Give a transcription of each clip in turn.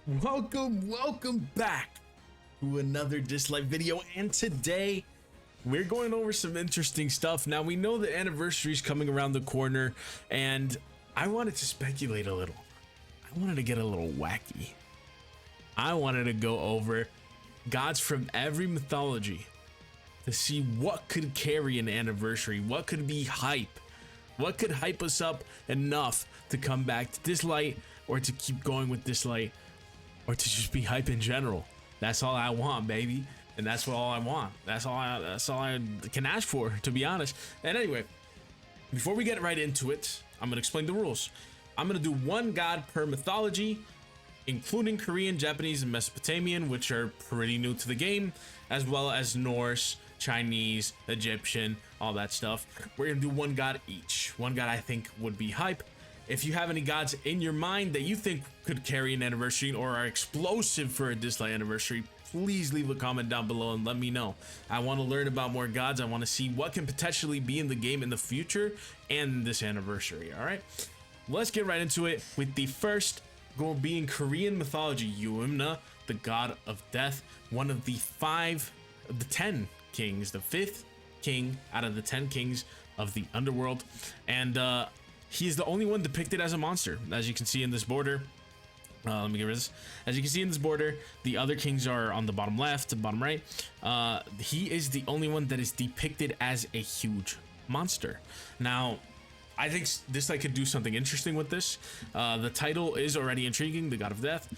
Welcome back to another Dislyte video, and today we're going over some interesting stuff. Now, we know the anniversary is coming around the corner, and I wanted to speculate a little. I wanted to get a little wacky. I wanted to go over gods from every mythology to see what could carry an anniversary, what could be hype, what could hype us up enough to come back to Dislyte, or to keep going with Dislyte, or to just be hype in general. That's all I want, baby, and that's all I want. That's all I can ask for, to be honest. And anyway, before we get right into it, I'm gonna explain the rules. I'm gonna do one god per mythology, including Korean, Japanese, and Mesopotamian, which are pretty new to the game, as well as Norse, Chinese, Egyptian, all that stuff. We're gonna do one god each. One god I think would be hype. If you have any gods in your mind that you think could carry an anniversary or are explosive for a Dislyte anniversary, please leave a comment down below and let me know. I want to learn about more gods. I want to see what can potentially be in the game in the future and this anniversary. All right, let's get right into it with the first going being Korean mythology, Yuimna, the god of death, one of the 10 kings, the 5th king out of the 10 kings of the underworld, and he is the only one depicted as a monster, as you can see in this border. Let me get rid of this. As you can see in this border, the other kings are on the bottom left and bottom right. He is the only one that is depicted as a huge monster. Now, I think Dislyte could do something interesting with this. The title is already intriguing, the God of Death.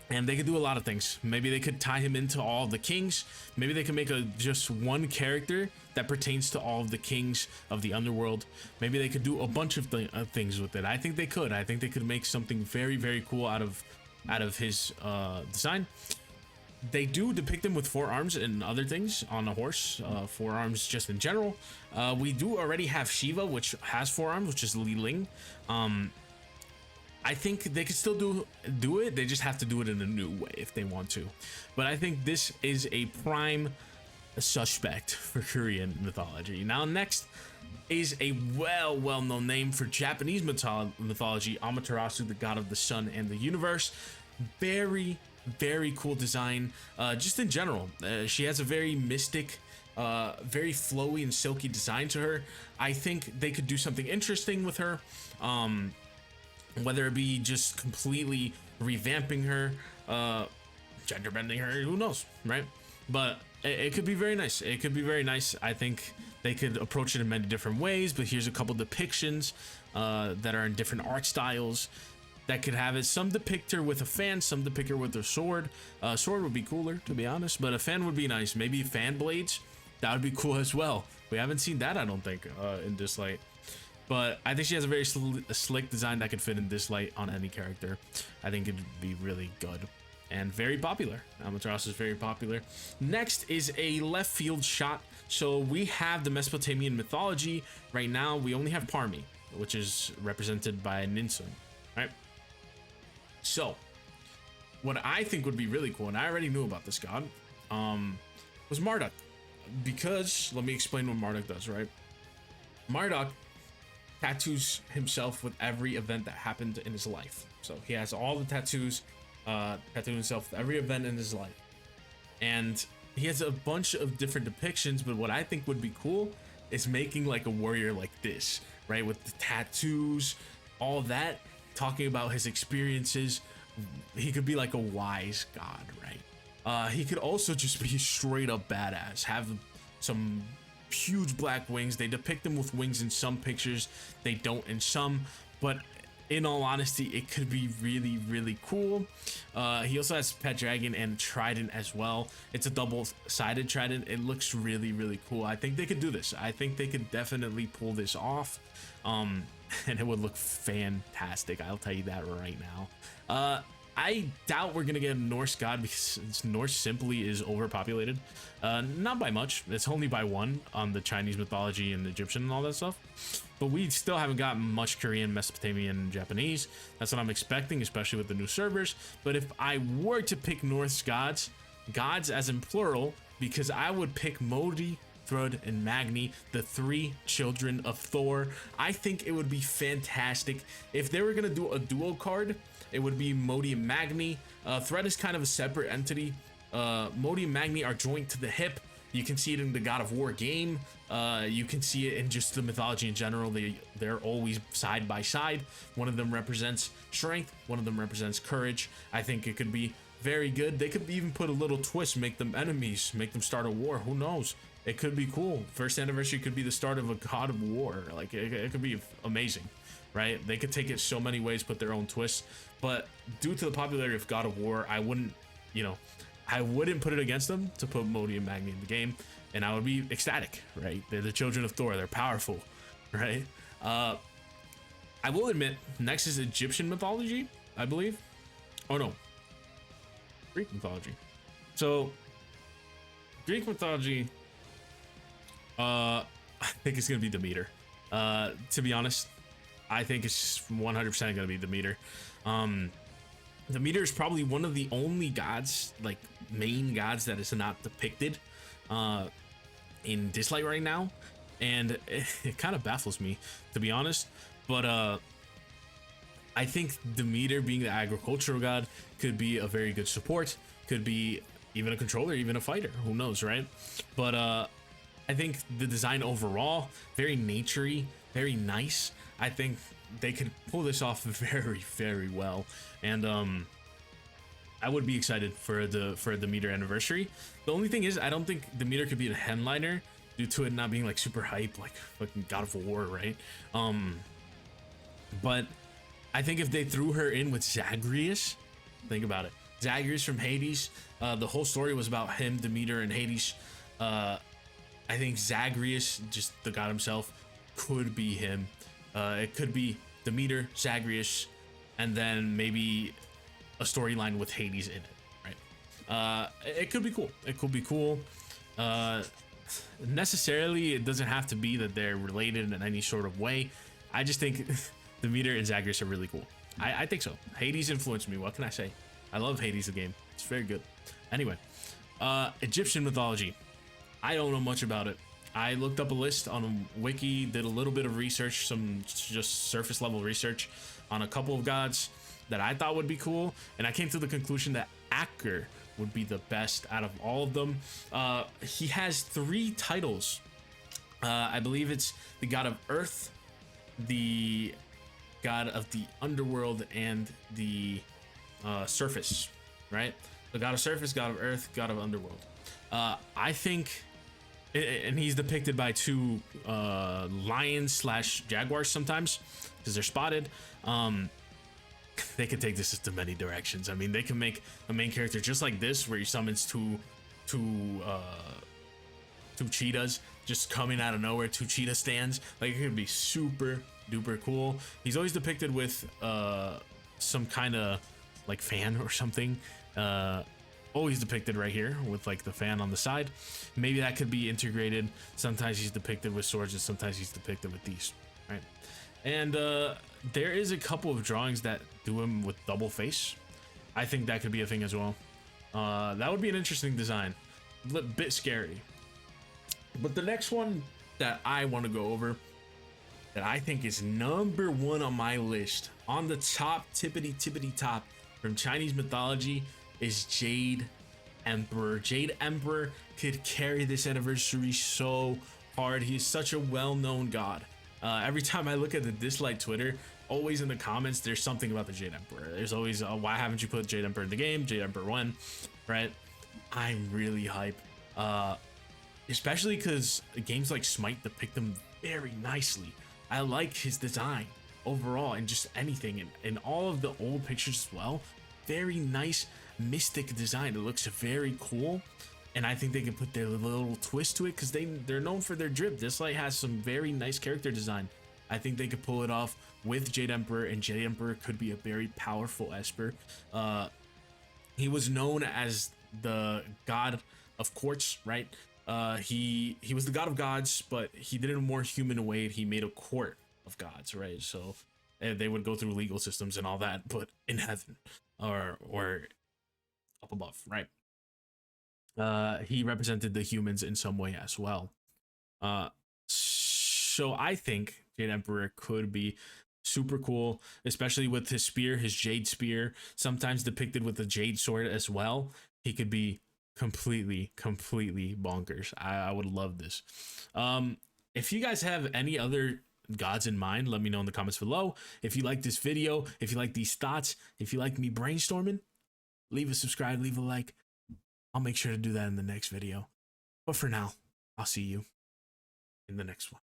And they could do a lot of things. Maybe they could tie him into all of the kings. Maybe they could make just one character that pertains to all of the kings of the underworld. Maybe they could do a bunch of things with it. I think they could. I think they could make something very, very cool out of his design. They do depict him with 4 arms and other things on a horse, 4 arms just in general. We do already have Shiva, which has 4 arms, which is Li Ling. I think they could still do it. They just have to do it in a new way if they want to. But I think this is a prime suspect for Korean mythology. Now, next is a well-known name for Japanese mythology, Amaterasu, the god of the sun and the universe. Very cool design. Just in general, she has a very mystic, very flowy and silky design to her. I think they could do something interesting with her. Whether it be just completely revamping her, gender bending her, who knows, right? But it could be very nice. It could be very nice. I think they could approach it in many different ways, but here's a couple depictions that are in different art styles that could have it. Some depict her with a fan, some depict her with a sword. Sword would be cooler, to be honest, but a fan would be nice. Maybe fan blades, that would be cool as well. We haven't seen that, I don't think, in Dislyte. But I think she has a very slick design that could fit in Dislyte on any character. I think it'd be really good and very popular. Amaterasu is very popular. Next is a left field shot. So we have the Mesopotamian mythology. Right now, we only have Parmi, which is represented by Ninsun, right? So what I think would be really cool, and I already knew about this god, was Mardek. Because, let me explain what Mardek does, right? Mardek tattoos himself with every event that happened in his life. So he has all the tattoos, tattooing himself with every event in his life. And he has a bunch of different depictions, but what I think would be cool is making like a warrior like this, right? With the tattoos, all that, talking about his experiences. He could be like a wise god, right? He could also just be straight up badass, have some huge black wings. They depict him with wings in some pictures, they don't in some, but in all honesty, it could be really cool. He also has pet dragon and trident as well. It's a double-sided trident. It looks really cool. I think they could do this. I think they could definitely pull this off, and it would look fantastic. I'll tell you that right now. I doubt we're gonna get a Norse god because Norse simply is overpopulated. Not by much. It's only by 1 on the Chinese mythology and Egyptian and all that stuff. But we still haven't gotten much Korean, Mesopotamian, and Japanese. That's what I'm expecting, especially with the new servers. But if I were to pick Norse gods as in plural, because I would pick Modi, Thrud, and Magni, the 3 children of Thor. I think it would be fantastic if they were gonna do a duo card. it would be Modi and Magni. Threat is kind of a separate entity. Modi and Magni are joined to the hip. You can see it in the God of War game. You can see it in just the mythology in general. They're always side by side. One of them represents strength, one of them represents courage. I think it could be very good. They could even put a little twist, make them enemies, make them start a war. Who knows? It could be cool. First anniversary could be the start of a God of War. Like it could be amazing, right? They could take it so many ways, put their own twists. But due to the popularity of God of War, I wouldn't, I wouldn't put it against them to put Modi and Magni in the game, and I would be ecstatic, right? They're the children of Thor. They're powerful, right? I will admit, next is Egyptian mythology, I believe. Oh no, Greek mythology. So Greek mythology, I think it's gonna be Demeter. To be honest, I think it's 100% gonna be Demeter. Demeter is probably one of the only gods, like main gods, that is not depicted in Dislyte right now, and it kind of baffles me, to be honest. But I think Demeter, being the agricultural god, could be a very good support, could be even a controller, even a fighter, who knows, right? But I think the design overall, very naturey, very nice. I think they could pull this off very, very well, and I would be excited for the Demeter anniversary. The only thing is, I don't think Demeter could be a headliner due to it not being like super hype, like fucking God of War, right? But I think if they threw her in with Zagreus, think about it, Zagreus from Hades. The whole story was about him, Demeter, and Hades. I think Zagreus, just the god himself, could be him. It could be Demeter, Zagreus, and then maybe a storyline with Hades in it, right? It could be cool. It could be cool. Necessarily, it doesn't have to be that they're related in any sort of way. I just think Demeter and Zagreus are really cool. I think so. Hades influenced me. What can I say? I love Hades, the game. It's very good. Anyway, Egyptian mythology. I don't know much about it. I looked up a list on Wiki, did a little bit of research, some just surface level research on a couple of gods that I thought would be cool, and I came to the conclusion that Aker would be the best out of all of them. He has 3 titles. I believe it's the god of Earth, the god of the underworld, and the surface, right? The god of surface, god of earth, god of underworld. I think, and he's depicted by 2 lions slash jaguars sometimes because they're spotted. They could take this to many directions. I mean, they can make a main character just like this, where he summons two cheetahs just coming out of nowhere, 2 cheetah stands. Like, it could be super duper cool. He's always depicted with some kind of like fan or something. Always depicted right here with like the fan on the side. Maybe that could be integrated. Sometimes he's depicted with swords, and sometimes he's depicted with these, right? And there is a couple of drawings that do him with double face. I think that could be a thing as well. That would be an interesting design, a bit scary. But the next one that I want to go over, that I think is number 1 on my list, on the top, tippity top from Chinese mythology, is Jade Emperor. Jade Emperor could carry this anniversary so hard. He's such a well-known god. Every time I look at the Dislyte Twitter, always in the comments, there's something about the Jade Emperor. There's always, why haven't you put Jade Emperor in the game? Jade Emperor 1, right? I'm really hype. Especially because games like Smite depict him very nicely. I like his design overall, and just anything, and all of the old pictures as well. Very nice mystic design. It looks very cool, and I think they can put their little twist to it because they're known for their drip. Dislyte has some very nice character design. I think they could pull it off with Jade Emperor, and Jade Emperor could be a very powerful Esper. He was known as the god of courts, right? He was the god of gods, but he did it in a more human way. He made a court of gods, right? So they would go through legal systems and all that, but in heaven or up above, right? He represented the humans in some way as well. So I think Jade Emperor could be Super cool, especially with his spear, his jade spear, sometimes depicted with a jade sword as well. He could be completely bonkers. I would love this. If you guys have any other gods in mind, let me know in the comments below. If you like this video, if you like these thoughts, if you like me brainstorming, leave a subscribe, leave a like. I'll make sure to do that in the next video. But for now, I'll see you in the next one.